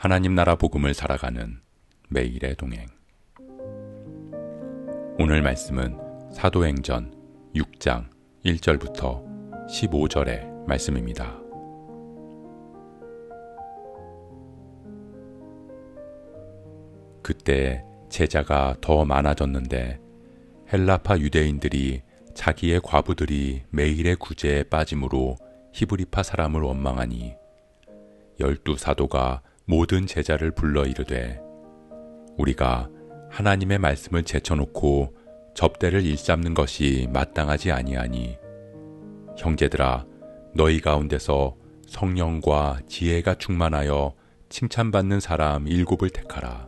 하나님 나라 복음을 살아가는 매일의 동행. 오늘 말씀은 사도행전 6장 1절부터 15절의 말씀입니다. 그때 제자가 더 많아졌는데 헬라파 유대인들이 자기의 과부들이 매일의 구제에 빠짐으로 히브리파 사람을 원망하니 12 사도가 모든 제자를 불러 이르되 우리가 하나님의 말씀을 제쳐놓고 접대를 일삼는 것이 마땅하지 아니하니 형제들아 너희 가운데서 성령과 지혜가 충만하여 칭찬받는 사람 7을 택하라.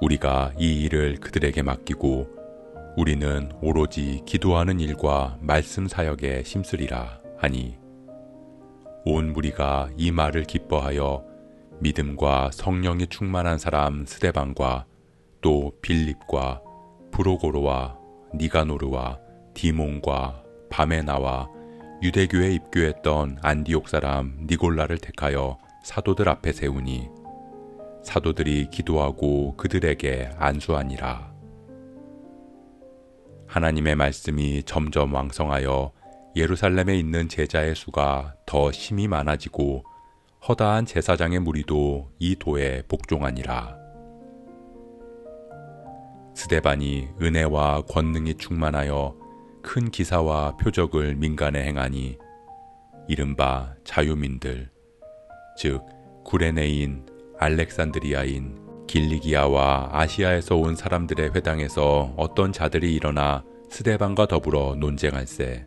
우리가 이 일을 그들에게 맡기고 우리는 오로지 기도하는 일과 말씀 사역에 힘쓰리라 하니 온 무리가 이 말을 기뻐하여 믿음과 성령이 충만한 사람 스데반과 또 빌립과 브로고로와 니가노르와 디몬과 바메나와 유대교에 입교했던 안디옥 사람 니골라를 택하여 사도들 앞에 세우니 사도들이 기도하고 그들에게 안수하니라. 하나님의 말씀이 점점 왕성하여 예루살렘에 있는 제자의 수가 더 심히 많아지고 허다한 제사장의 무리도 이 도에 복종하니라. 스데반이 은혜와 권능이 충만하여 큰 기사와 표적을 민간에 행하니 이른바 자유민들 즉 구레네인, 알렉산드리아인, 길리기아와 아시아에서 온 사람들의 회당에서 어떤 자들이 일어나 스데반과 더불어 논쟁할세.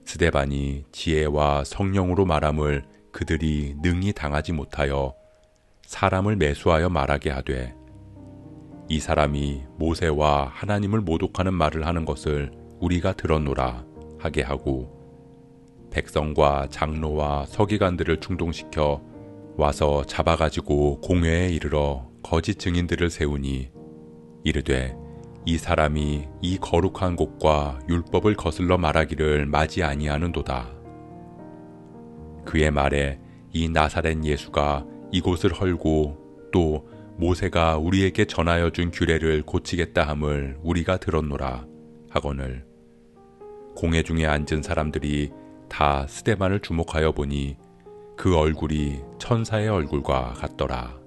스데반이 지혜와 성령으로 말함을 그들이 능히 당하지 못하여 사람을 매수하여 말하게 하되 이 사람이 모세와 하나님을 모독하는 말을 하는 것을 우리가 들었노라 하게 하고 백성과 장로와 서기관들을 충동시켜 와서 잡아가지고 공회에 이르러 거짓 증인들을 세우니 이르되 이 사람이 이 거룩한 곳과 율법을 거슬러 말하기를 마지 아니하는도다. 그의 말에 이 나사렛 예수가 이곳을 헐고 또 모세가 우리에게 전하여 준 규례를 고치겠다 함을 우리가 들었노라 하거늘 공회 중에 앉은 사람들이 다 스데반을 주목하여 보니 그 얼굴이 천사의 얼굴과 같더라.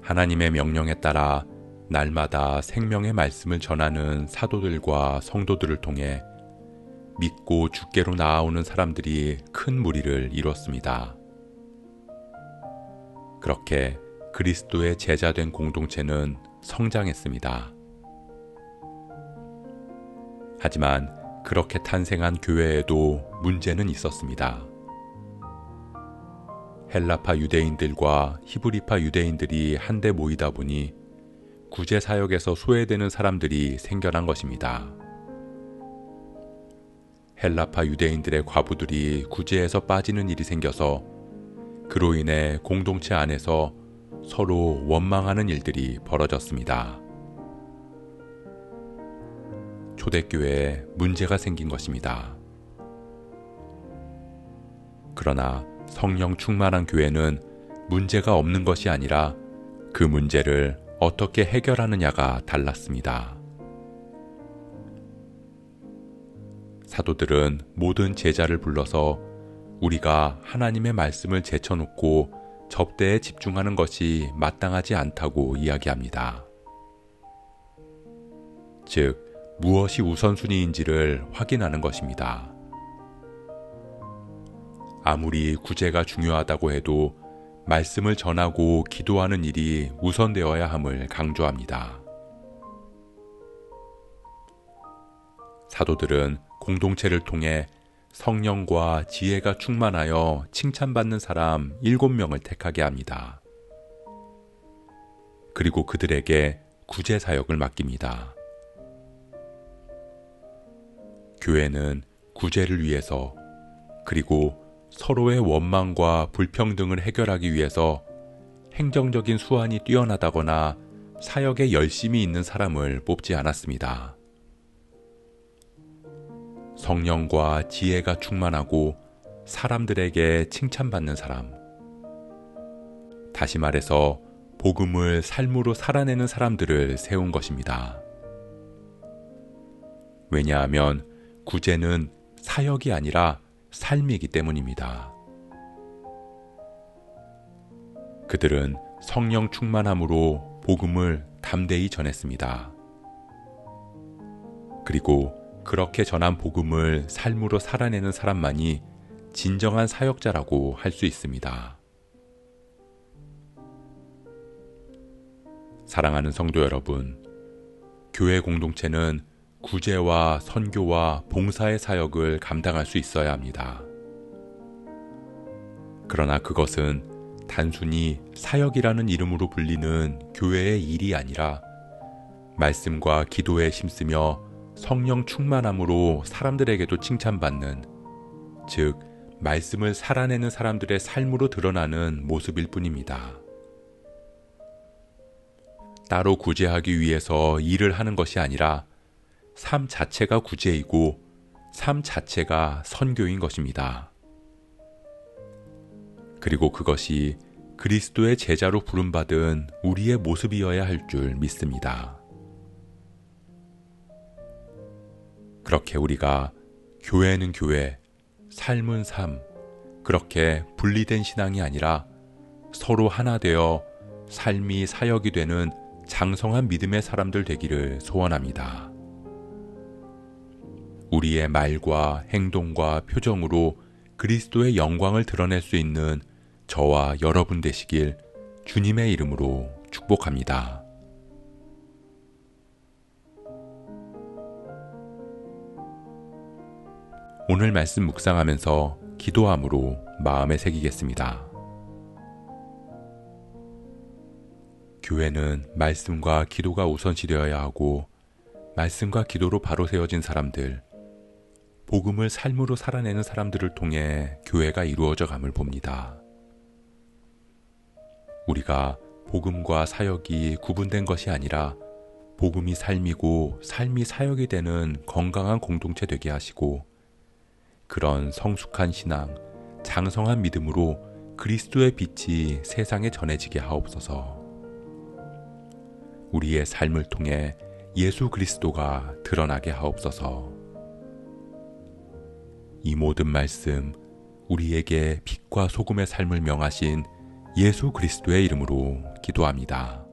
하나님의 명령에 따라 날마다 생명의 말씀을 전하는 사도들과 성도들을 통해 믿고 주께로 나아오는 사람들이 큰 무리를 이뤘습니다. 그렇게 그리스도의 제자된 공동체는 성장했습니다. 하지만 그렇게 탄생한 교회에도 문제는 있었습니다. 헬라파 유대인들과 히브리파 유대인들이 한데 모이다 보니 구제 사역에서 소외되는 사람들이 생겨난 것입니다. 헬라파 유대인들의 과부들이 구제에서 빠지는 일이 생겨서 그로 인해 공동체 안에서 서로 원망하는 일들이 벌어졌습니다. 초대교회에 문제가 생긴 것입니다. 그러나 성령 충만한 교회는 문제가 없는 것이 아니라 그 문제를 어떻게 해결하느냐가 달랐습니다. 사도들은 모든 제자를 불러서 우리가 하나님의 말씀을 제쳐놓고 접대에 집중하는 것이 마땅하지 않다고 이야기합니다. 즉, 무엇이 우선순위인지를 확인하는 것입니다. 아무리 구제가 중요하다고 해도 말씀을 전하고 기도하는 일이 우선되어야 함을 강조합니다. 사도들은 공동체를 통해 성령과 지혜가 충만하여 칭찬받는 사람 7명을 택하게 합니다. 그리고 그들에게 구제 사역을 맡깁니다. 교회는 구제를 위해서 그리고 서로의 원망과 불평등을 해결하기 위해서 행정적인 수완이 뛰어나다거나 사역에 열심히 있는 사람을 뽑지 않았습니다. 성령과 지혜가 충만하고 사람들에게 칭찬받는 사람. 다시 말해서 복음을 삶으로 살아내는 사람들을 세운 것입니다. 왜냐하면 구제는 사역이 아니라 삶이기 때문입니다. 그들은 성령 충만함으로 복음을 담대히 전했습니다. 그리고 그렇게 전한 복음을 삶으로 살아내는 사람만이 진정한 사역자라고 할 수 있습니다. 사랑하는 성도 여러분, 교회 공동체는 구제와 선교와 봉사의 사역을 감당할 수 있어야 합니다. 그러나 그것은 단순히 사역이라는 이름으로 불리는 교회의 일이 아니라 말씀과 기도에 힘쓰며 성령 충만함으로 사람들에게도 칭찬받는, 즉 말씀을 살아내는 사람들의 삶으로 드러나는 모습일 뿐입니다. 따로 구제하기 위해서 일을 하는 것이 아니라 삶 자체가 구제이고 삶 자체가 선교인 것입니다. 그리고 그것이 그리스도의 제자로 부름받은 우리의 모습이어야 할 줄 믿습니다. 그렇게 우리가 교회는 교회, 삶은 삶, 그렇게 분리된 신앙이 아니라 서로 하나 되어 삶이 사역이 되는 장성한 믿음의 사람들 되기를 소원합니다. 우리의 말과 행동과 표정으로 그리스도의 영광을 드러낼 수 있는 저와 여러분 되시길 주님의 이름으로 축복합니다. 오늘 말씀 묵상하면서 기도함으로 마음에 새기겠습니다. 교회는 말씀과 기도가 우선시 되어야 하고 말씀과 기도로 바로 세워진 사람들, 복음을 삶으로 살아내는 사람들을 통해 교회가 이루어져 감을 봅니다. 우리가 복음과 사역이 구분된 것이 아니라 복음이 삶이고 삶이 사역이 되는 건강한 공동체 되게 하시고 그런 성숙한 신앙, 장성한 믿음으로 그리스도의 빛이 세상에 전해지게 하옵소서. 우리의 삶을 통해 예수 그리스도가 드러나게 하옵소서. 이 모든 말씀, 우리에게 빛과 소금의 삶을 명하신 예수 그리스도의 이름으로 기도합니다.